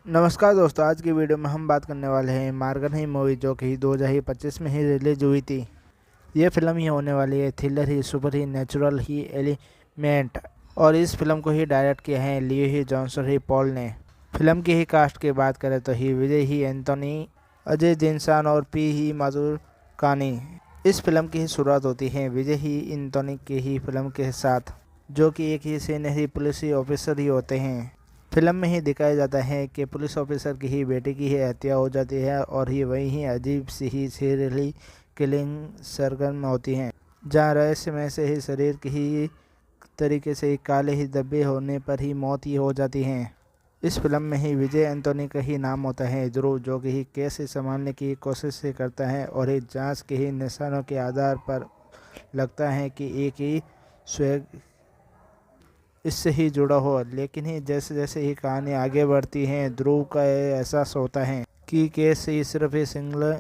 नमस्कार दोस्तों, आज की वीडियो में हम बात करने वाले हैं मार्गन मूवी जो कि 2025 में ही रिलीज हुई थी। ये फिल्म ही होने वाली है थ्रिलर ही, सुपर ही, नेचुरल ही एलिमेंट। और इस फिल्म को ही डायरेक्ट किया है लियो ही जॉनसन ही पॉल ने। फिल्म की ही कास्ट की बात करें तो ही विजय ही एंथोनी, अजय देवगन और पी ही माजुकानी। इस फिल्म की ही शुरुआत होती है विजय ही एंथोनी की ही फिल्म के साथ, जो कि एक ही सीनियर पुलिस ऑफिसर ही होते हैं। फिल्म में ही दिखाया जाता है कि पुलिस ऑफिसर की ही बेटे की ही हत्या हो जाती है और ही वही ही अजीब सी ही सीरियली किलिंग सरगर्म होती हैं, जहाँ रहस्यमय से ही शरीर की ही तरीके से ही काले ही धब्बे होने पर ही मौत ही हो जाती है। इस फिल्म में ही विजय एंथोनी का ही नाम होता है ध्रुव, जो कि ही केस से संभालने की कोशिश से करता है और ही जांच के ही निशानों के आधार पर लगता है कि एक ही स्वेग इससे ही जुड़ा हो। लेकिन ही जैसे जैसे ही कहानी आगे बढ़ती है, ध्रुव का ये एहसास होता है कि केस ही सिर्फ ही सिंगल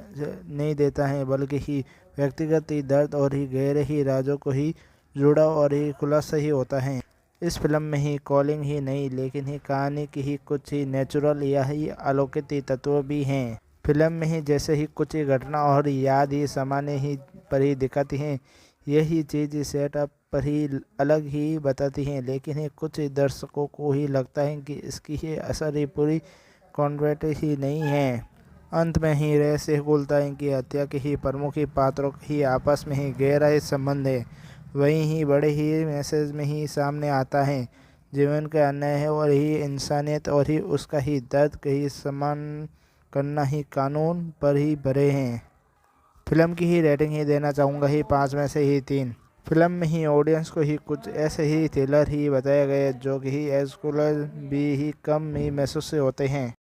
नहीं देता है, बल्कि ही व्यक्तिगत ही दर्द और ही गहरे ही राजों को ही जुड़ा और ही खुलासा ही होता है। इस फिल्म में ही कॉलिंग ही नहीं, लेकिन ही कहानी की ही कुछ ही नेचुरल या ही अलौकिक ही तत्व भी हैं। फिल्म में ही जैसे ही कुछ ही घटना और याद ही सामान्य ही पर ही दिखाती हैं, यही चीज़ सेटअप पर ही अलग ही बताती हैं। लेकिन ही कुछ दर्शकों को ही लगता है कि इसकी ही असर ही पूरी कॉन्ट्रैक्ट ही नहीं है। अंत में ही रहस्य खुलता है कि हत्या के ही प्रमुख ही पात्रों के ही आपस में ही गहरा संबंध है। वहीं ही बड़े ही मैसेज में ही सामने आता है जीवन का अन्याय है और ही इंसानियत और ही उसका ही दर्द के ही सम्मान करना ही कानून पर ही भरे हैं। फिल्म की ही रेटिंग ही देना चाहूँगा ही 5 में से ही 3। फिल्म में ही ऑडियंस को ही कुछ ऐसे ही थ्रिलर ही बताया गया जो कि ही एज भी ही कम ही महसूस से होते हैं।